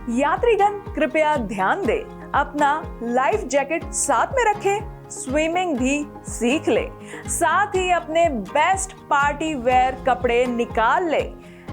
यात्रीगण कृपया ध्यान दें, अपना लाइफ जैकेट साथ में रखें, स्विमिंग भी सीख ले, साथ ही अपने बेस्ट पार्टी वेयर कपड़े निकाल ले।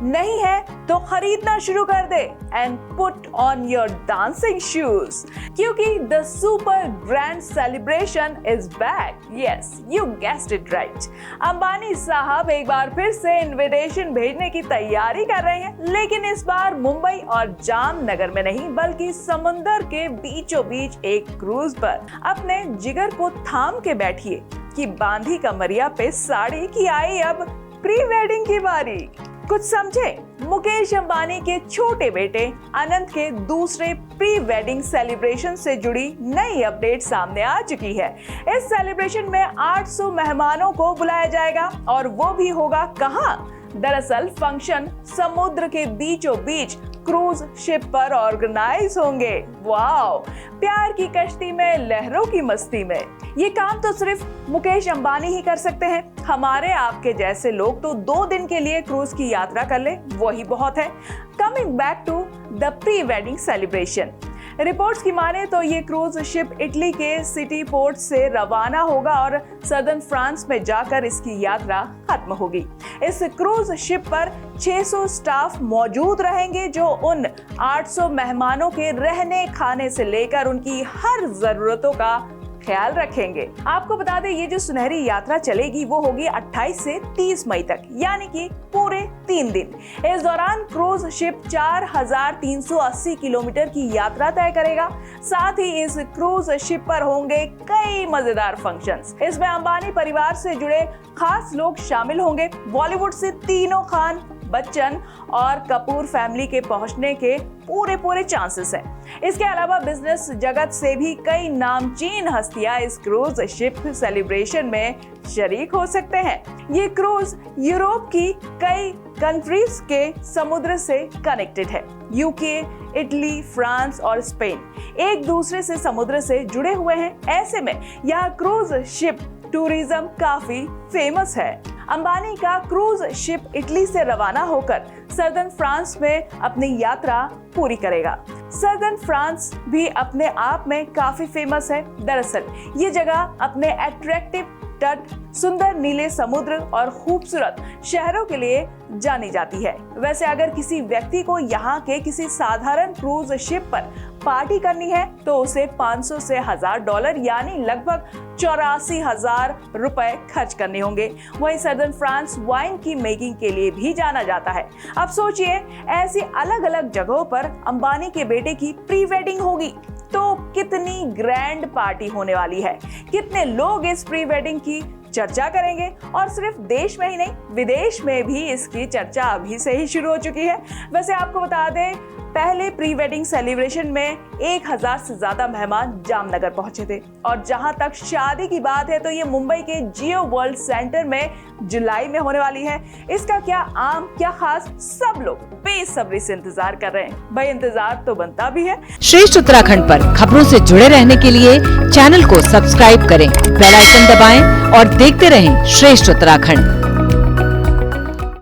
नहीं है तो खरीदना शुरू कर दे and put on your dancing shoes, क्योंकि the super grand celebration is back. Yes, you guessed it right. Ambani साहब एक बार फिर से इनविटेशन भेजने की तैयारी कर रहे हैं, लेकिन इस बार मुंबई और जामनगर में नहीं, बल्कि समुंदर के बीचों बीच एक क्रूज पर। अपने जिगर को थाम के बैठिए कि बांधी कमरिया पे साड़ी की आई अब प्री वेडिंग की बारी। कुछ समझे? मुकेश अंबानी के छोटे बेटे अनंत के दूसरे प्री वेडिंग सेलिब्रेशन से जुड़ी नई अपडेट सामने आ चुकी है। इस सेलिब्रेशन में 800 मेहमानों को बुलाया जाएगा और वो भी होगा कहां? दरअसल फंक्शन समुद्र के बीचों बीच क्रूज शिप पर ऑर्गेनाइज होंगे। वाओ, प्यार की कश्ती में लहरों की मस्ती में। ये काम तो सिर्फ मुकेश अंबानी ही कर सकते हैं। हमारे आपके जैसे लोग तो 2 दिन के लिए क्रूज की यात्रा कर ले, वही बहुत है। Coming back to the pre wedding celebration, reports की माने तो ये क्रूज शिप इटली के सिटी पोर्ट से रवाना होगा और सदर्न फ्रांस में जाकर इसकी यात्रा खत्म होगी। इस क्रूज शिप पर 600 स्टाफ मौजूद रहेंगे जो उन 800 मेहमानों के रहने खाने से लेकर उनकी हर जरूरतों का ख्याल रखेंगे। आपको बता दें, ये जो सुनहरी यात्रा चलेगी वो होगी 28 से 30 मई तक, यानी कि पूरे 3 दिन। इस दौरान क्रूज शिप 4380 किलोमीटर की यात्रा तय करेगा। साथ ही इस क्रूज शिप पर होंगे कई मजेदार फंक्शंस। इसमें अंबानी परिवार से जुड़े खास लोग शामिल होंगे। बॉलीवुड से तीनों खान, बच्चन और कपूर फैमिली के पहुंचने के पूरे चांसेस हैं। इसके अलावा बिजनेस जगत से भी कई नामचीन हस्तियां इस क्रूज शिप सेलिब्रेशन में शरीक हो सकते हैं। ये क्रूज यूरोप की कई कंट्रीज के समुद्र से कनेक्टेड है। यूके, इटली, फ्रांस और स्पेन एक दूसरे से समुद्र से जुड़े हुए हैं। ऐसे में यह क्रूज शिप टूरिज्म काफी फेमस है। अंबानी का क्रूज शिप इटली से रवाना होकर सदर्न फ्रांस में अपनी यात्रा पूरी करेगा। सदर्न फ्रांस भी अपने आप में काफी फेमस है। दरअसल ये जगह अपने अट्रैक्टिव तट, सुंदर नीले समुद्र और खूबसूरत शहरों के लिए जानी जाती है। वैसे अगर किसी व्यक्ति को यहाँ के किसी साधारण क्रूज शिप पर पार्टी करनी है तो उसे 500 से $1000 यानी लगभग 84,000 रुपए खर्च करने होंगे। वहीं सदर्न फ्रांस वाइन की मेकिंग के लिए भी जाना जाता है। अब सोचिए, ऐसी अलग अलग जगहों पर अंबानी के बेटे की प्री वेडिंग होगी तो कितनी ग्रैंड पार्टी होने वाली है। कितने लोग इस प्री वेडिंग की चर्चा करेंगे, और सिर्फ देश में ही नहीं, विदेश में भी इसकी चर्चा अभी से ही शुरू हो चुकी है। वैसे आपको बता दें, पहले प्री वेडिंग सेलिब्रेशन में 1000 से ज्यादा मेहमान जामनगर पहुंचे थे, और जहां तक शादी की बात है तो ये मुंबई के जियो वर्ल्ड सेंटर में जुलाई में होने वाली है। इसका क्या आम, क्या खास, सब लोग बेसब्री से इंतजार कर रहे हैं। भाई, इंतजार तो बनता भी है। श्रेष्ठ उत्तराखंड पर खबरों से जुड़े रहने के लिए चैनल को सब्सक्राइब करें, बेल आइकन दबाएं और देखते रहें श्रेष्ठ उत्तराखंड।